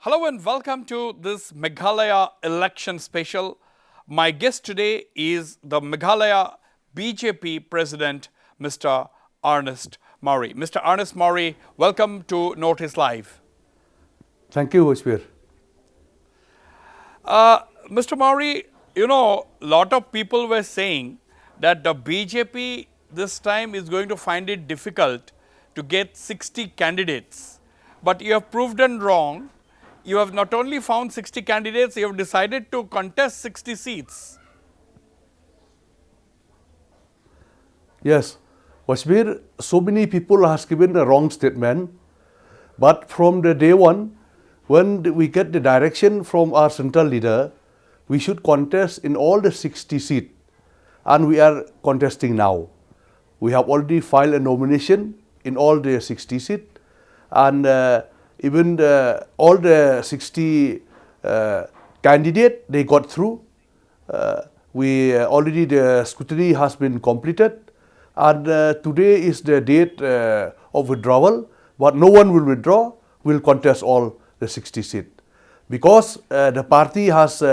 Hello and welcome to this Meghalaya election special. My guest today is the Meghalaya BJP President, Mr. Ernest Maury. Mr. Ernest Maury, welcome to Notice Live. Thank you, Hoshpir. Mr. Maury, a lot of people were saying that the BJP this time is going to find it difficult to get 60 candidates. But you have proved them wrong. You have not only found 60 candidates, you have decided to contest 60 seats. Yes, Hoshpir, so many people has given the wrong statement. But from the day one, when we get the direction from our central leader, we should contest in all the 60 seats. And we are contesting now. We have already filed a nomination in all the 60 seats. And even all the 60 candidates, they got through. Already the scrutiny has been completed. And today is the date of withdrawal. But no one will withdraw, will contest all the 60 seats. Because the party has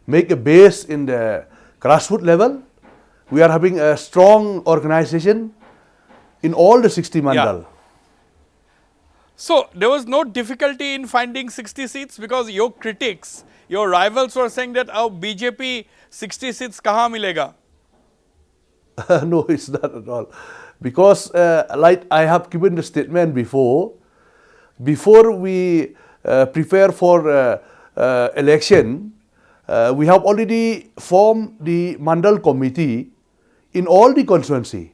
made a base in the grassroots level. We are having a strong organization in all the 60 mandal. Yeah. So, there was no difficulty in finding 60 seats because your critics, your rivals were saying that our BJP 60 seats kahan milega? No, it's not at all. Because like I have given the statement before we prepare for election, we have already formed the Mandal committee in all the constituency.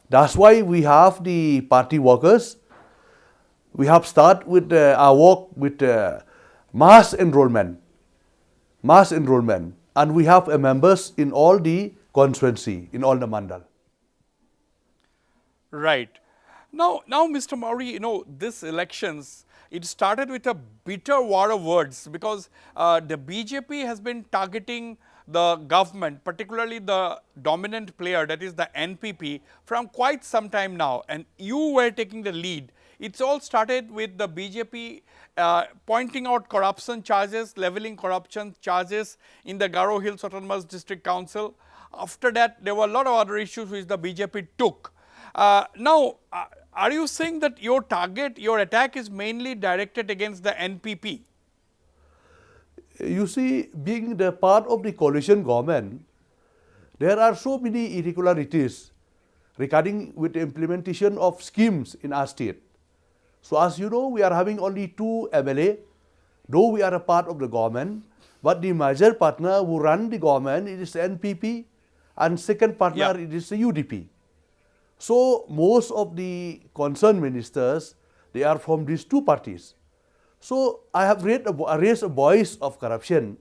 That's why we have the party workers. We have started with our work with mass enrollment, and we have members in all the constituency, in all the mandal. Right. Now, Mr. Maury, this elections, it started with a bitter war of words because the BJP has been targeting the government, particularly the dominant player, that is the NPP, from quite some time now. And you were taking the lead. It's all started with the BJP pointing out corruption charges, leveling corruption charges in the Garo Hills Autonomous District Council. After that, there were a lot of other issues which the BJP took. Now, are you saying that your target, your attack is mainly directed against the NPP? You see, being the part of the coalition government, there are so many irregularities regarding with the implementation of schemes in our state. So as you know, we are having only 2 MLA, though we are a part of the government, but the major partner who run the government it is NPP, and second partner it is the UDP. So most of the concerned ministers, they are from these 2 parties. So I have raised a voice of corruption,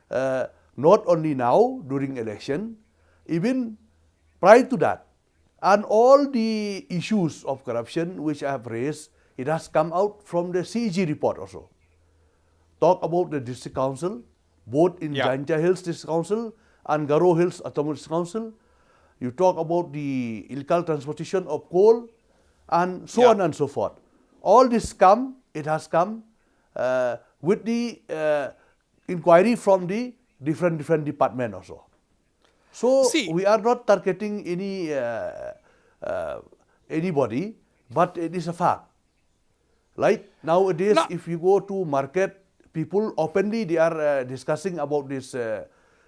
not only now during election, even prior to that. And all the issues of corruption which I have raised, it has come out from the CEG report also. Talk about the district council, both in Jaintia Hills District Council and Garo Hills Autonomous District Council. You talk about the illegal transportation of coal and so on and so forth. All this has come with the inquiry from the different department also. So we are not targeting anybody, but it is a fact. Like nowadays, if you go to market, people openly they are discussing about this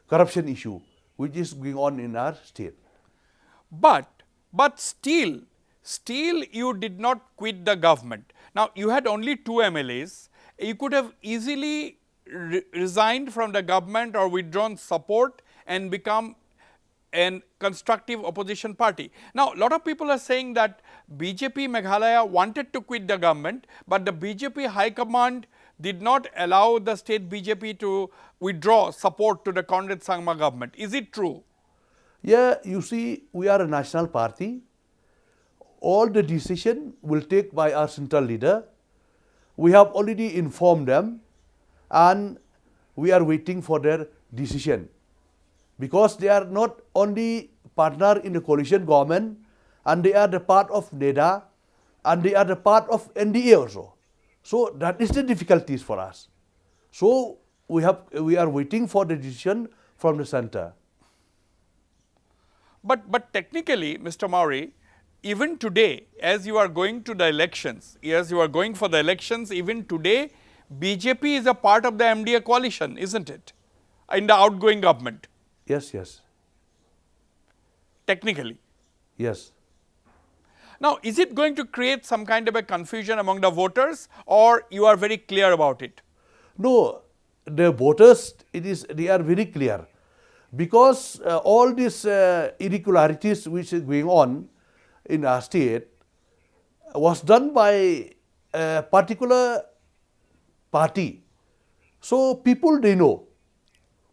corruption issue, which is going on in our state. But still you did not quit the government. Now, you had only 2 MLAs. You could have easily resigned from the government or withdrawn support and become a constructive opposition party. Now, a lot of people are saying that BJP Meghalaya wanted to quit the government, but the BJP High Command did not allow the state BJP to withdraw support to the Conrad Sangma government. Is it true? Yeah, you see, we are a national party. All the decision will take by our central leader. We have already informed them and we are waiting for their decision. Because they are not only partner in the coalition government and they are the part of NEDA and they are the part of NDA also. So that is the difficulties for us. So we are waiting for the decision from the center. But technically, Mr. Mauri, even today, as you are going to the elections, as you are going for the elections, even today, BJP is a part of the MDA coalition, isn't it? In the outgoing government, Yes, yes, technically. yes. Now, is it going to create some kind of a confusion among the voters, or you are very clear about it? No, the voters, they are very clear, because all these irregularities which is going on in our state was done by a particular party. So people, they know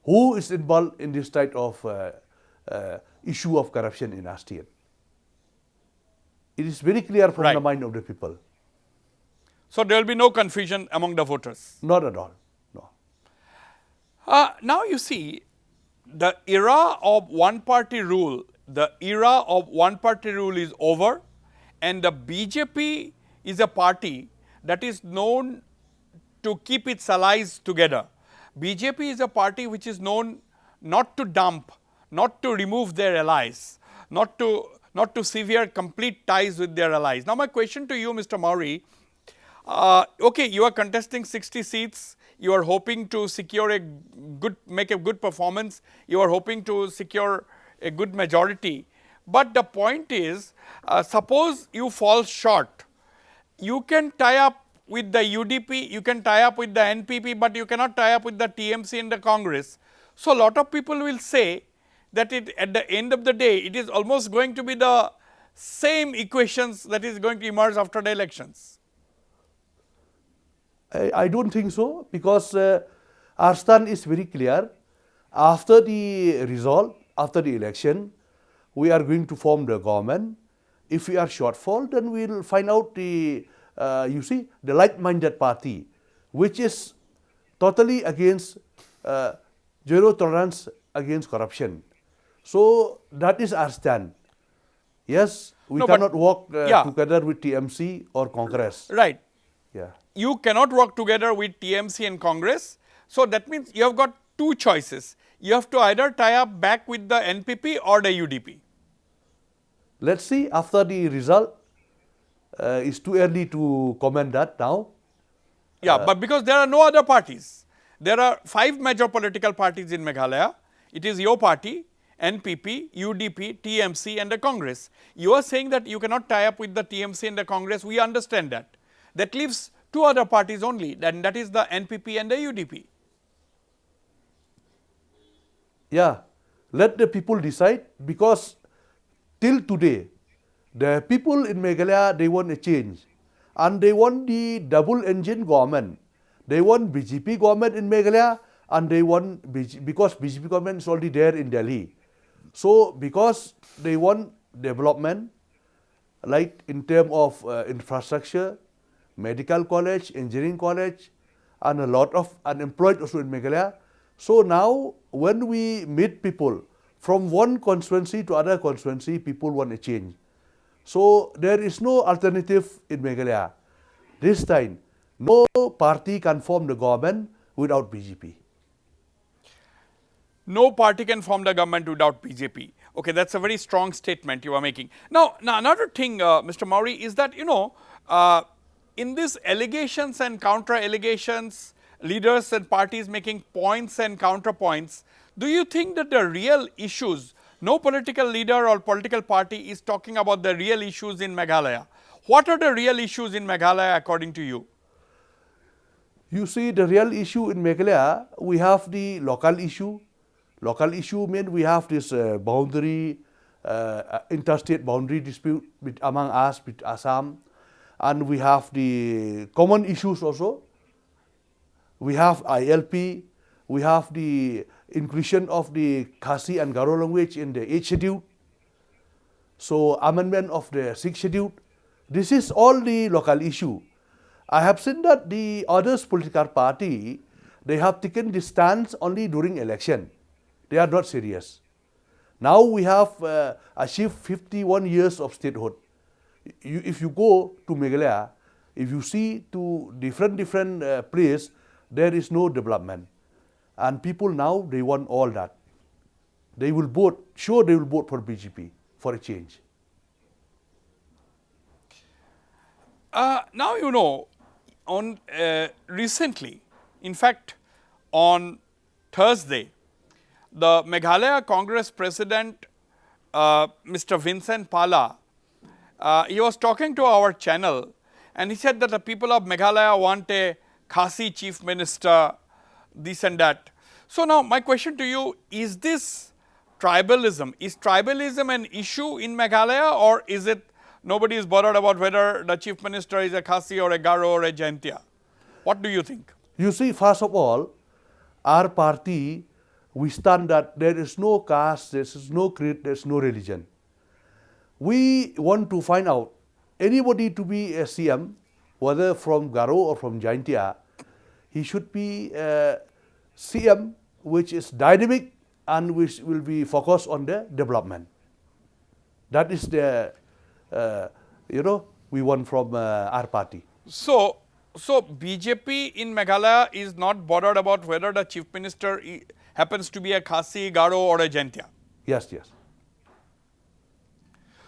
who is involved in this type of issue of corruption in our state. It is very clear from the Right. mind of the people. So, there will be no confusion among the voters. Not at all. No. Now, you see, the era of one party rule, is over, and the BJP is a party that is known to keep its allies together. BJP is a party which is known not to dump, not to remove their allies, not to sever complete ties with their allies. Now, my question to you, Mr. Mauri, okay, you are contesting 60 seats, you are hoping to secure make a good performance, you are hoping to secure a good majority. But the point is, suppose you fall short, you can tie up with the UDP, you can tie up with the NPP, but you cannot tie up with the TMC and the Congress. So, a lot of people will say that at the end of the day, it is almost going to be the same equations that is going to emerge after the elections. I don't think so, because our stand is very clear. After the result, after the election, we are going to form the government. If we are shortfall, then we will find out the like-minded party, which is totally against zero tolerance against corruption. So that is our stand. Yes, we No, but- cannot work Yeah. together with TMC or Congress. Right. Yeah. You cannot work together with TMC and Congress. So, that means you have got two choices. You have to either tie up back with the NPP or the UDP. Let's see after the result. It's too early to comment that now. Yeah, but because there are no other parties. There are 5 major political parties in Meghalaya. It is your party, NPP, UDP, TMC and the Congress. You are saying that you cannot tie up with the TMC and the Congress. We understand that. That leaves 2 other parties only, and that is the NPP and the UDP. Yeah, let the people decide, because till today, the people in Meghalaya, they want a change, and they want the double engine government. They want BJP government in Meghalaya, and they want because BJP government is already there in Delhi. So because they want development, like in terms of infrastructure, medical college, engineering college, and a lot of unemployed also in Meghalaya. So now when we meet people from one constituency to other constituency, people want a change. So there is no alternative in Meghalaya. This time, no party can form the government without BJP. No party can form the government without BJP. Okay, that's a very strong statement you are making. Now another thing, Mr. Mauri, is that, in these allegations and counter allegations, leaders and parties making points and counterpoints, do you think that the real issues, no political leader or political party is talking about the real issues in Meghalaya? What are the real issues in Meghalaya according to you? You see, the real issue in Meghalaya, we have the local issue. Local issue means we have this interstate boundary dispute among us with Assam, and we have the common issues also. We have ILP, we have the inclusion of the Khasi and Garo language in the 8th schedule. So amendment of the 6th schedule. This is all the local issue. I have seen that the others political party, they have taken this stance only during election. They are not serious. Now we have achieved 51 years of statehood. If you go to Meghalaya, if you see to different place, there is no development. And people now, they want all that. They will vote, sure they will vote for BJP for a change. Now, you know, on recently, in fact, on Thursday, the Meghalaya Congress President, Mr. Vincent Pala, he was talking to our channel and he said that the people of Meghalaya want a Khasi chief minister, this and that. So now my question to you, is this tribalism? Is tribalism an issue in Meghalaya, or is it nobody is bothered about whether the chief minister is a Khasi or a Garo or a Jaintia? What do you think? You see, first of all, our party, we stand that there is no caste, there is no creed, there is no religion. We want to find out anybody to be a CM, whether from Garo or from Jaintia, he should be a CM which is dynamic and which will be focused on the development. That is the, we want from our party. So BJP in Meghalaya is not bothered about whether the chief minister happens to be a Khasi, Garo or a Jaintia? Yes, yes.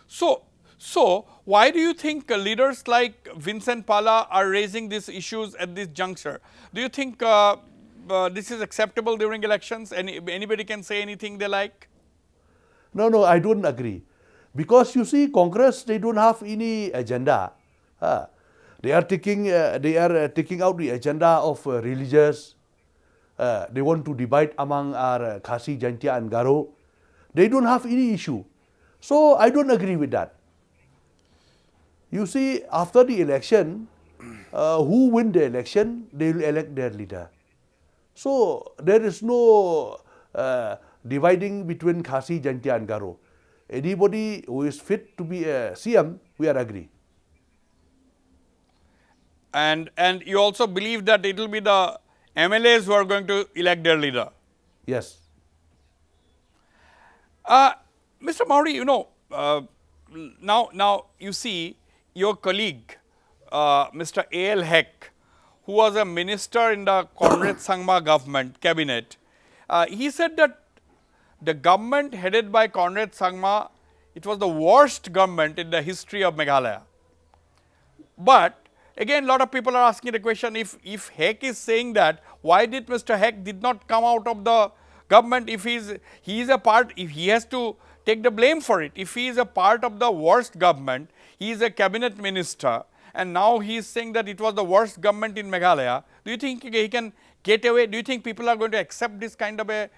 So why do you think leaders like Vincent Pala are raising these issues at this juncture? Do you think this is acceptable during elections? Anybody can say anything they like? No, I don't agree. Because you see, Congress, they don't have any agenda. They are taking out the agenda of religious. They want to divide among our Khasi, Jaintia and Garo. They don't have any issue. So I don't agree with that. You see, after the election, who win the election, they will elect their leader. So there is no dividing between Khasi, Jaintia and Garo. Anybody who is fit to be a CM, we are agree. And you also believe that it will be the MLAs who are going to elect their leader? Yes. Mr. Maury, you know, now you see your colleague, Mr. A.L. Heck, who was a minister in the Conrad Sangma government cabinet, he said that the government headed by Conrad Sangma, it was the worst government in the history of Meghalaya. But again, a lot of people are asking the question, if Heck is saying that, why did Mr. Heck did not come out of the government if he is a part, if he has to take the blame for it. If he is a part of the worst government, he is a cabinet minister, and now he is saying that it was the worst government in Meghalaya. Do you think he can get away? Do you think people are going to accept this kind of a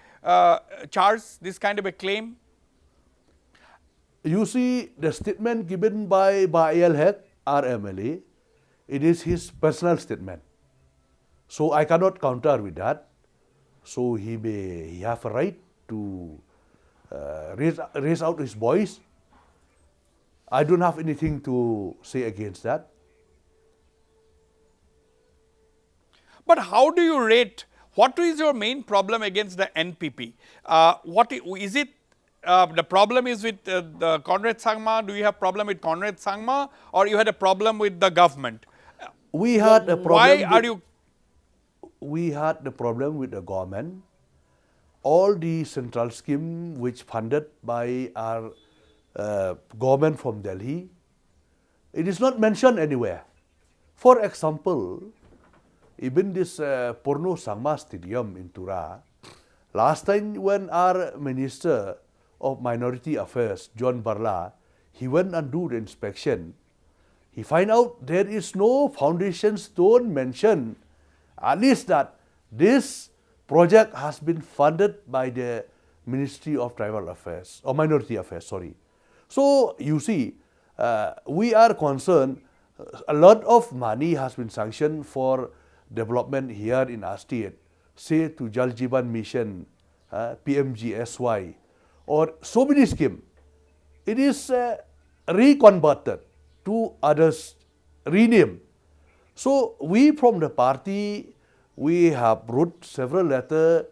charge, this kind of a claim? You see, the statement given by A.L. Heck, our MLA, it is his personal statement. So I cannot counter with that. So he have a right to raise out his voice. I don't have anything to say against that. But how do you rate, what is your main problem against the NPP? What is it, the problem is with the Conrad Sangma? Do you have problem with Conrad Sangma, or you had a problem with the government? We had a problem. Why are you? We had the problem with the government. All the central scheme which funded by our government from Delhi, it is not mentioned anywhere. For example, even this Purno Sangma Stadium in Tura, last time when our Minister of Minority Affairs, John Barla, he went and do the inspection, he find out there is no foundation stone mentioned, at least that this project has been funded by the Ministry of Tribal Affairs, or Minority Affairs, sorry. So, you see, we are concerned, a lot of money has been sanctioned for development here in our state, say to Jal Jeevan Mission, PMGSY, or so many schemes. It is reconverted to others, renamed. So, we from the party, we have wrote several letters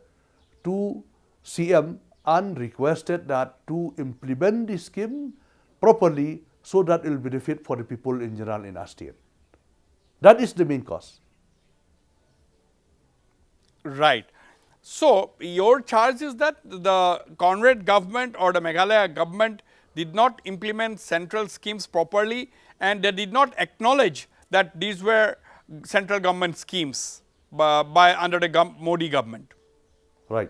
to CM and requested that to implement the scheme properly so that it will benefit for the people in general in our state. That is the main cause. Right. So, your charge is that the Conrad government or the Meghalaya government did not implement central schemes properly, and they did not acknowledge that these were central government schemes by under the Modi government. Right.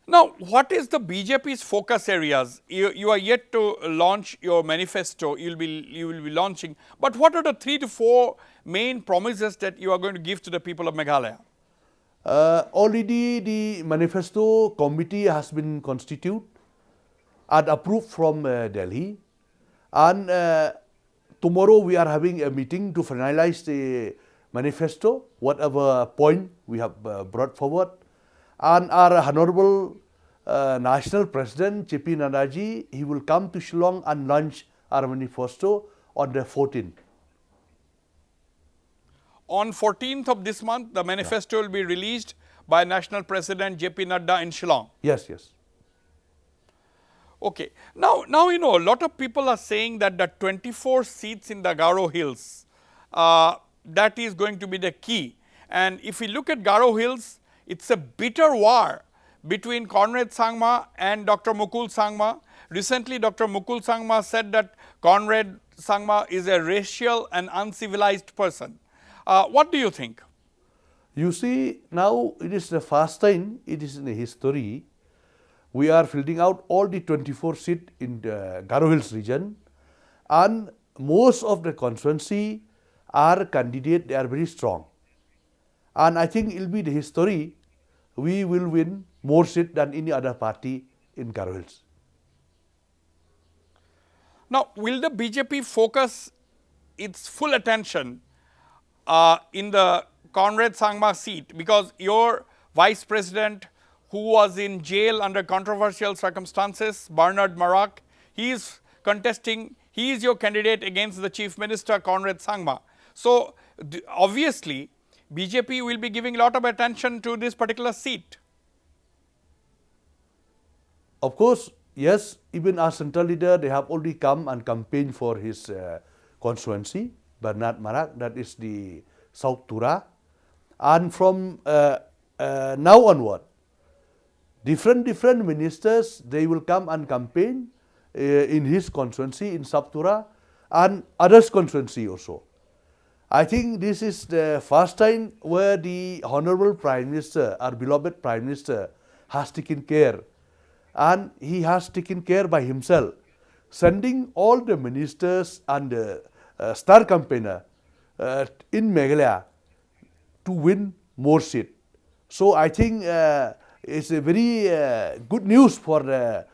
Now, what is the BJP's focus areas? You are yet to launch your manifesto, you will be launching, but what are the 3 to 4 main promises that you are going to give to the people of Meghalaya? Already the manifesto committee has been constituted and approved from Delhi, and tomorrow we are having a meeting to finalize the manifesto, whatever point we have brought forward. And our Honorable National President J.P. Naddaji, he will come to Shillong and launch our manifesto on the 14th. On 14th of this month, the manifesto will be released by National President J.P. Nadda in Shillong. Yes, yes. Okay. Now you know, a lot of people are saying that the 24 seats in the Garo Hills, that is going to be the key. And if we look at Garo Hills, it's a bitter war between Conrad Sangma and Dr. Mukul Sangma. Recently, Dr. Mukul Sangma said that Conrad Sangma is a racial and uncivilized person. What do you think? You see, now it is the first time it is in history we are filling out all the 24 seats in the Garo Hills region, and most of the constituency are candidate, they are very strong. And I think it will be the history, we will win more seats than any other party in Garo Hills. Now, will the BJP focus its full attention in the Conrad Sangma seat, because your vice president who was in jail under controversial circumstances, Bernard Marak, he is contesting, he is your candidate against the Chief Minister Conrad Sangma. So, obviously, BJP will be giving a lot of attention to this particular seat. Of course, yes, even our central leader, they have already come and campaigned for his constituency, Bernard Marak, that is the South Tura. And from now onward, different ministers, they will come and campaign in his constituency in South Tura and others' constituency also. I think this is the first time where the Honorable Prime Minister, our beloved Prime Minister, has taken care, and he has taken care by himself, sending all the ministers and the star campaigner in Meghalaya to win more seats. So I think it's a very good news for the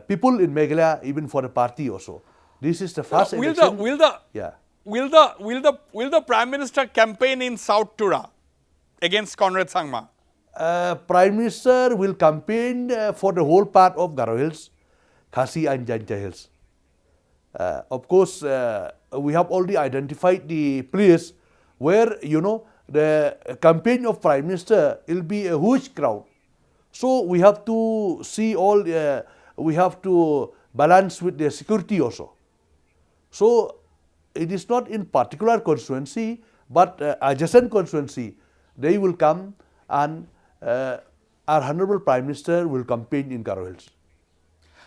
people in Meghalaya, even for the party also. This is the first election. Will the Prime Minister campaign in South Tura against Conrad Sangma? Prime Minister will campaign for the whole part of Garo Hills, Khasi and Jancha Hills. Of course, we have already identified the place where, you know, the campaign of Prime Minister will be a huge crowd. So we have to see all, we have to balance with the security also. So it is not in particular constituency, but adjacent constituency, they will come, and our Honorable Prime Minister will campaign in Garo Hills.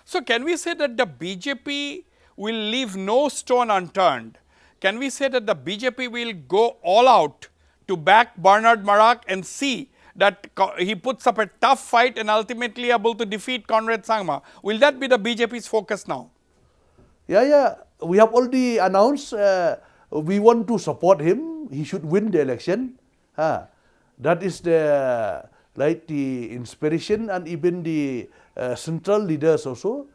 So can we say that the BJP will leave no stone unturned? Can we say that the BJP will go all out to back Bernard Marak and see that he puts up a tough fight and ultimately able to defeat Conrad Sangma? Will that be the BJP's focus now? Yeah. We have already announced we want to support him. He should win the election. That is the inspiration, and even the central leaders also.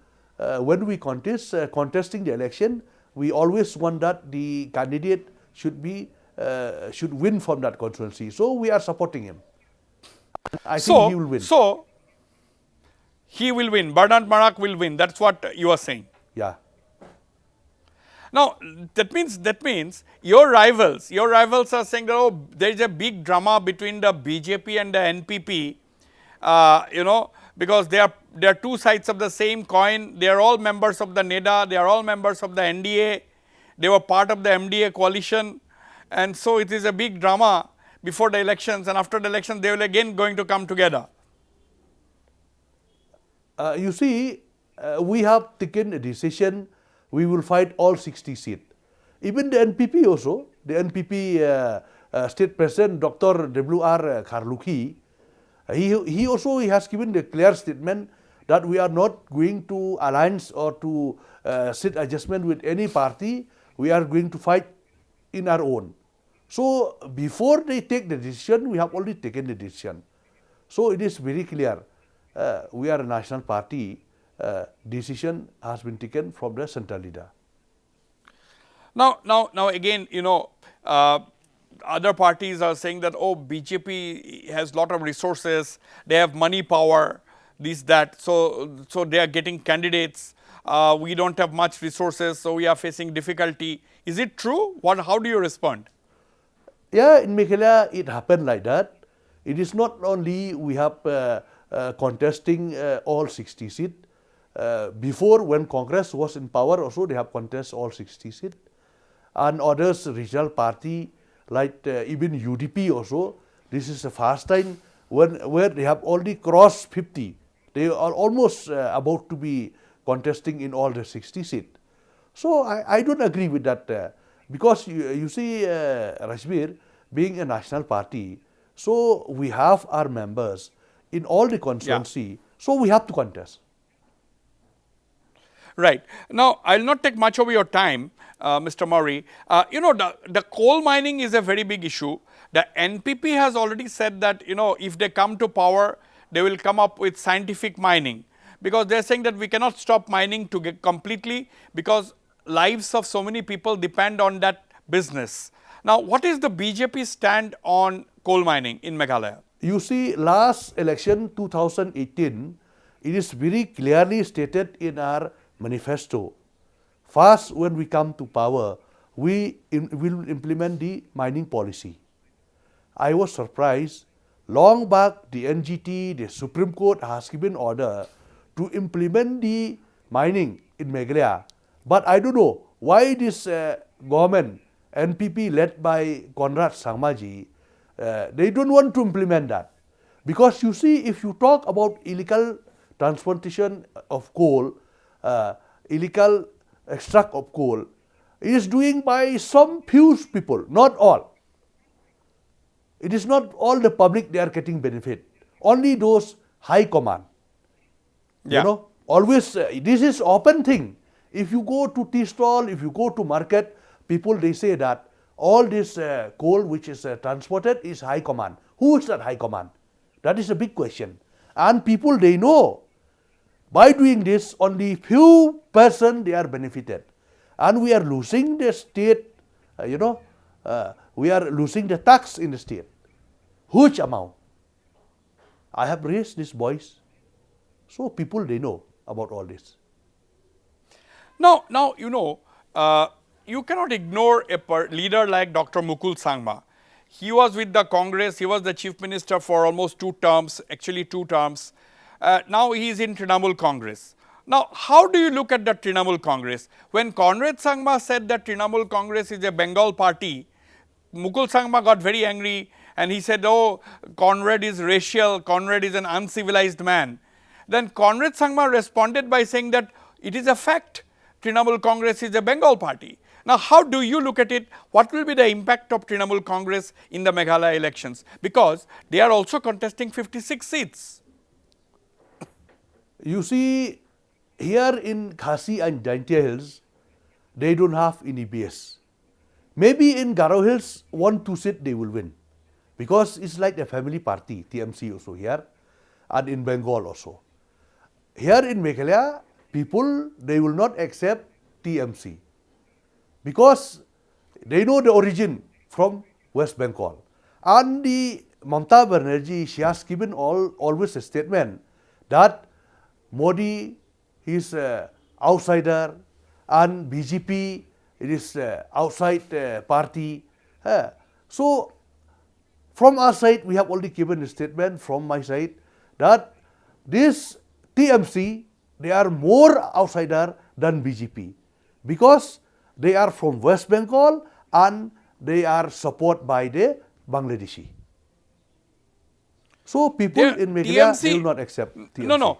When we contesting the election, we always want that the candidate should win from that constituency. So we are supporting him. I think he will win. So he will win. Bernard Marak will win. That's what you are saying. Yeah. Now that means your rivals are saying that, oh, there is a big drama between the BJP and the NPP, you know, because they are two sides of the same coin. They are all members of the NEDA, they are all members of the NDA, they were part of the MDA coalition, and so it is a big drama before the elections, and after the elections they will again going to come together. You see, we have taken a decision, we will fight all 60 seats. Even the NPP also, the NPP State President Dr. W.R. Kharlukhi, he also has given the clear statement that we are not going to alliance or to seat adjustment with any party, we are going to fight in our own. So before they take the decision, we have already taken the decision. So it is very clear. We are a national party. Decision has been taken from the central leader. Now again, other parties are saying that, oh, BJP has lot of resources, they have money, power, this, that, so they are getting candidates. We don't have much resources, so we are facing difficulty. Is it true? How do you respond? Yeah, in Meghalaya it happened like that. It is not only we have contesting all 60 seats. Before, when Congress was in power also, they have contest all 60 seats. And others, regional party, like even UDP also, this is the first time where they have already crossed 50. They are almost about to be contesting in all the 60 seats. So I don't agree with that because you see, Rashbir, being a national party, so we have our members in all the constituency, so we have to contest. Right. Now, I will not take much of your time, Mr. Maury. The coal mining is a very big issue. The NPP has already said that, if they come to power, they will come up with scientific mining, because they are saying that we cannot stop mining to get completely, because lives of so many people depend on that business. Now, what is the BJP stand on coal mining in Meghalaya? You see, last election 2018, it is very clearly stated in our manifesto. First, when we come to power, we will implement the mining policy. I was surprised. Long back, the NGT, the Supreme Court has given order to implement the mining in Meghalaya. But I don't know why this government, NPP led by Conrad Sangmaji, they don't want to implement that. Because you see, if you talk about illegal transportation of coal, illegal extract of coal, it is doing by some few people, not all. It is not all the public they are getting benefit. Only those high command. Yeah. Always, this is open thing. If you go to tea stall, if you go to market, people they say that all this coal which is transported is high command. Who is that high command? That is a big question. And people they know, by doing this, only few person they are benefited. And we are losing the state, we are losing the tax in the state. Huge amount. I have raised this voice. So people they know about all this. Now, you cannot ignore a leader like Dr. Mukul Sangma. He was with the Congress, he was the Chief Minister for almost 2 terms, actually 2 terms. Now he is in Trinamool Congress. Now, how do you look at the Trinamool Congress? When Conrad Sangma said that Trinamool Congress is a Bengal party, Mukul Sangma got very angry and he said, oh, Conrad is racial, Conrad is an uncivilized man. Then Conrad Sangma responded by saying that it is a fact, Trinamool Congress is a Bengal party. Now, how do you look at it? What will be the impact of Trinamool Congress in the Meghalaya elections? Because they are also contesting 56 seats. You see, here in Khasi and Daintia Hills, they don't have any base. Maybe in Garo Hills, 1-2 seats they will win. Because it's like a family party, TMC also here, and in Bengal also. Here in Meghalaya, people, they will not accept TMC. Because they know the origin from West Bengal. And the Mamata Banerjee, she has given always a statement that Modi is outsider and BJP it is outside party. So from our side, we have already given a statement from my side that this TMC, they are more outsider than BJP because they are from West Bengal and they are supported by the Bangladeshi. So people There- in Meghalaya, they TMC will not accept TMC. No.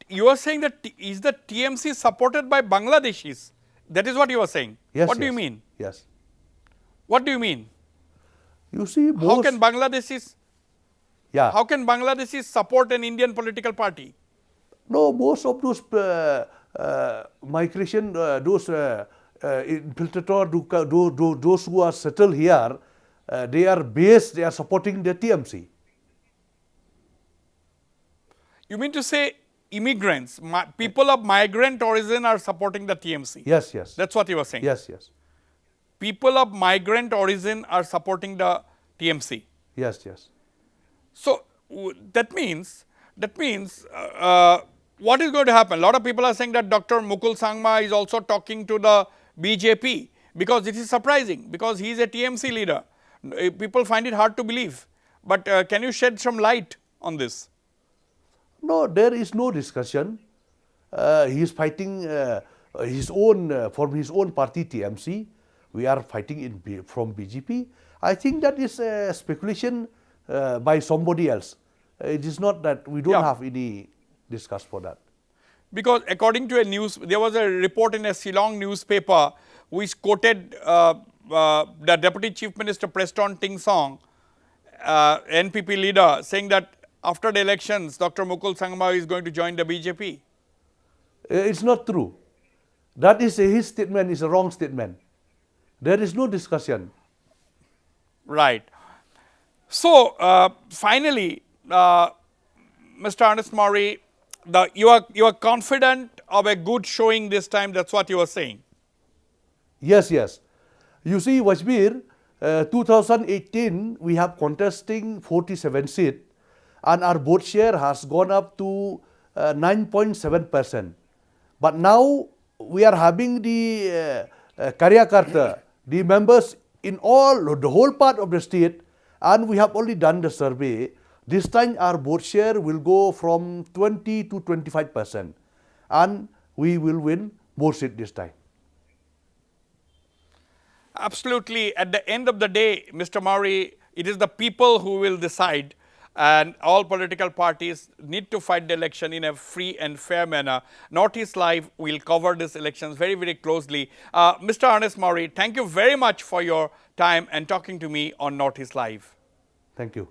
You are saying that is the TMC supported by Bangladeshis? That is what you are saying. Yes, What do you yes, mean? Yes. What do you mean? You see, How can Bangladeshis yeah. how can Bangladeshis support an Indian political party? No, most of those migration, those infiltrator, those who are settled here, they are supporting the TMC. You mean to say immigrants, people of migrant origin are supporting the TMC? Yes, yes. That's what you were saying. Yes, yes. People of migrant origin are supporting the TMC. Yes, yes. So that means what is going to happen? A lot of people are saying that Dr. Mukul Sangma is also talking to the BJP because it is surprising because he is a TMC leader. People find it hard to believe. But can you shed some light on this? No, there is no discussion. He is fighting his own from his own party TMC. We are fighting from BJP. I think that is speculation by somebody else. It is not that we don't have any discuss for that. Because according to there was a report in a Shillong newspaper which quoted the Deputy Chief Minister Preston Tingsong, NPP leader, saying that after the elections, Dr. Mukul Sangma is going to join the BJP. It's not true. That is his statement is a wrong statement. There is no discussion. Right. So, finally, Mr. Ernest Mori, you are confident of a good showing this time. That's what you are saying. Yes, yes. You see, Wajir, 2018 we have contesting 47 seats, and our vote share has gone up to 9.7%. But now we are having the Karyakarta, the members in the whole part of the state, and we have only done the survey. This time our vote share will go from 20 to 25%, and we will win more seats this time. Absolutely. At the end of the day, Mr. Mori, it is the people who will decide, and all political parties need to fight the election in a free and fair manner. Northeast Live will cover these elections very, very closely. Mr. Ernest Mori, thank you very much for your time and talking to me on Northeast Live. Thank you.